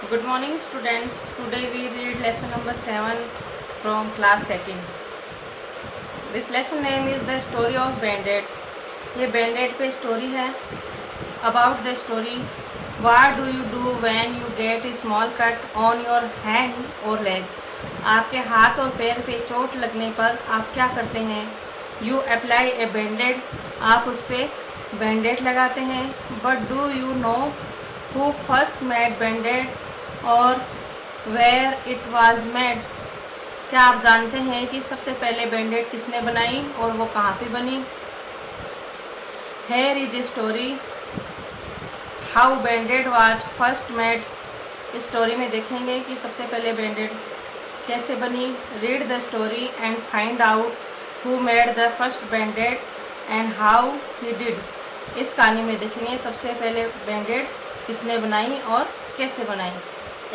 Good morning students. Today we read lesson number 7 from class 2nd. This lesson name is the story of Bandit. ये Bandit पे story है. About the story, what do you do when you get a small cut on your hand or leg? आपके हाथ और पैर पे चोट लगने पर आप क्या करते हैं? You apply a bandage. आप उस पे बैंडेड लगाते हैं. But do you know who first made bandage और वेयर इट वाज मेड? क्या आप जानते हैं कि सबसे पहले बैंडेड किसने बनाई और वो कहाँ पे बनी? Here is a story how Band-Aid was first made. इस स्टोरी में देखेंगे कि सबसे पहले बैंडेड कैसे बनी. Read the story and find out who made the first Band-Aid and how he did. इस कहानी में देखेंगे सबसे पहले बैंडेड किसने बनाई और कैसे बनाई.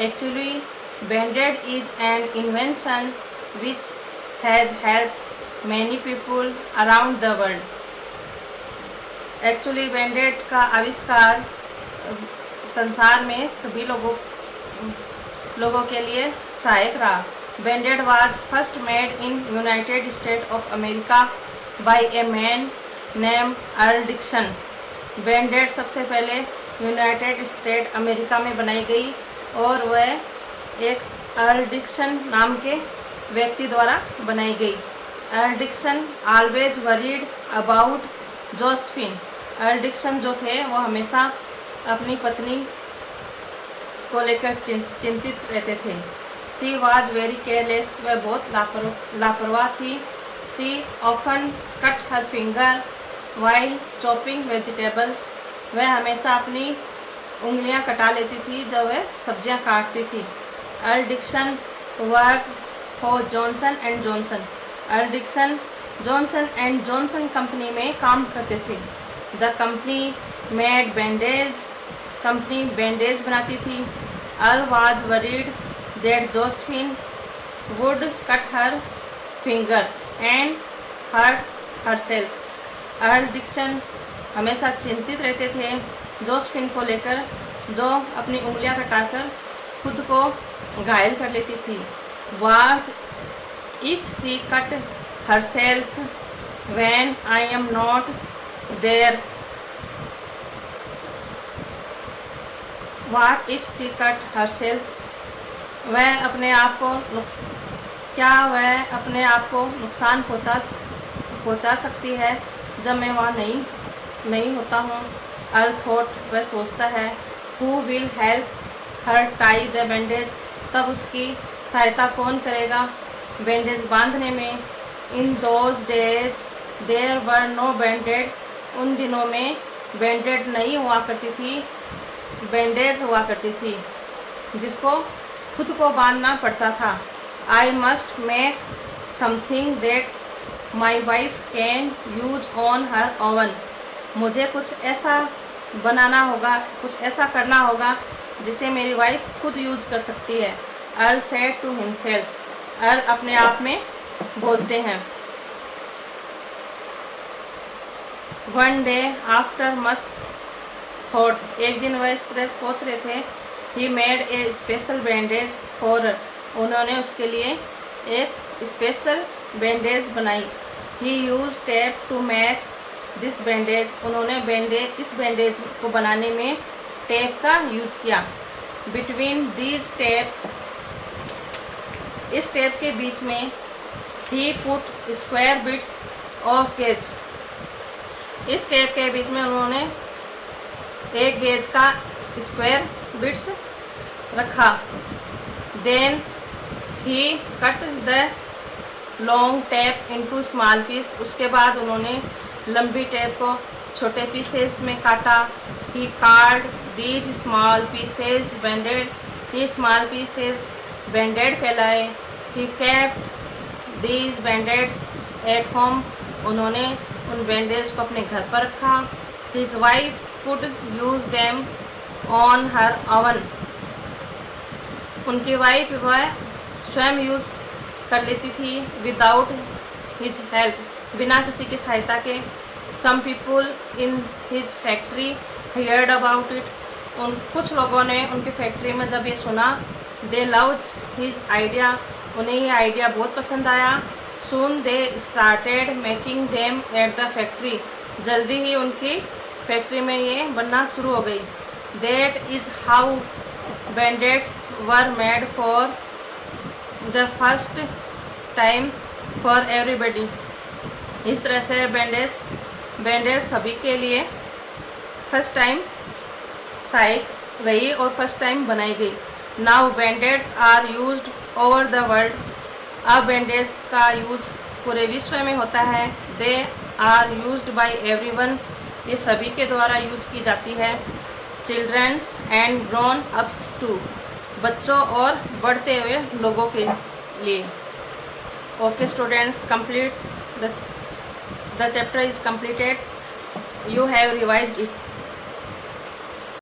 Actually, Band-Aid is an invention which has helped many people around the world. Actually, Band-Aid का आविष्कार संसार में सभी लोगों के लिए सहायक रहा. Band-Aid was first made in United States of America by a man named Earl Dixon. Band-Aid सबसे पहले यूनाइटेड स्टेट अमेरिका में बनाई गई और वह एक अर्ल डिक्सन नाम के व्यक्ति द्वारा बनाई गई. Earl Dixon always worried about Josephine. Earl Dixon जो थे वो हमेशा अपनी पत्नी को लेकर चिंतित रहते थे. She was very careless. वह बहुत लापरवाह थी. सी often cut her finger while chopping vegetables. वह हमेशा अपनी उंगलियां कटा लेती थी जब वह सब्जियां काटती थी. Earl Dixon work for Johnson and Johnson. Earl Dixon Johnson and Johnson company में काम करते थे. The company made bandage. Company bandage बनाती थी. Earl was worried that Josephine would cut her finger and hurt herself. Earl Dixon हमेशा चिंतित रहते थे जोसेफिन को लेकर जो अपनी उंगलियां कटाकर खुद को घायल कर लेती थी. What if she cut herself when I am not there. What if she cut herself. वह अपने आप को नुकसान पहुंचा सकती है जब मैं वहाँ नहीं होता हूँ. Earl thought. वह सोचता है. Who will help her tie the bandage. तब उसकी सहायता कौन करेगा बैंडेज बांधने में. In those days there were no Band-Aid. उन दिनों में बैंडेड नहीं हुआ करती थी, बैंडेज हुआ करती थी जिसको खुद को बांधना पड़ता था. I must make something that my wife can use on her oven. मुझे कुछ ऐसा बनाना होगा, कुछ ऐसा करना होगा जिसे मेरी वाइफ खुद यूज कर सकती है. Earl said to himself. Earl अपने आप में बोलते हैं. One day after much thought. एक दिन वह इस तरह सोच रहे थे. He made a special bandage for. उन्होंने उसके लिए एक स्पेशल बैंडेज बनाई. He use tape to make this bandage. उन्होंने इस बैंडेज को बनाने में टेप का यूज किया. Between these tapes. इस टेप के बीच में he put square bits of gauze. इस टेप के बीच में उन्होंने एक गेज का स्क्वायर बिट्स रखा. Then he cut the long tape into small piece. उसके बाद उन्होंने लंबी टेप को छोटे पीसेस में काटा. ही कार्ड दीज स्मॉल पीसेस बैंडेड. ये स्मॉल पीसेस बैंडेड कहलाए. He kept these बैंडेड्स at home. उन्होंने उन बैंडेज को अपने घर पर रखा. His wife could use them on her oven. उनकी वाइफ वह स्वयं यूज़ कर लेती थी विदाउट हिज हेल्प. बिना किसी की सहायता के. Some people in his factory heard about it. उन कुछ लोगों ने उनकी फैक्ट्री में जब ये सुना, दे लव्ड हिज आइडिया, उन्हें ये आइडिया बहुत पसंद आया। Soon they started making them at the factory, जल्दी ही उनकी फैक्ट्री में ये बनना शुरू हो गई। That is how बैंडेड्स were made for the first time for everybody, इस तरह से बैंडेज सभी के लिए फर्स्ट टाइम सहायक रही और फर्स्ट टाइम बनाई गई। Now Band Aids are used over the world, अब बैंडेज का यूज पूरे विश्व में होता है। They are used by everyone, ये सभी के द्वारा यूज की जाती है। Children's and grown too, बच्चों और बढ़ते हुए लोगों के लिए। Okay students, complete the chapter is completed. You have revised it.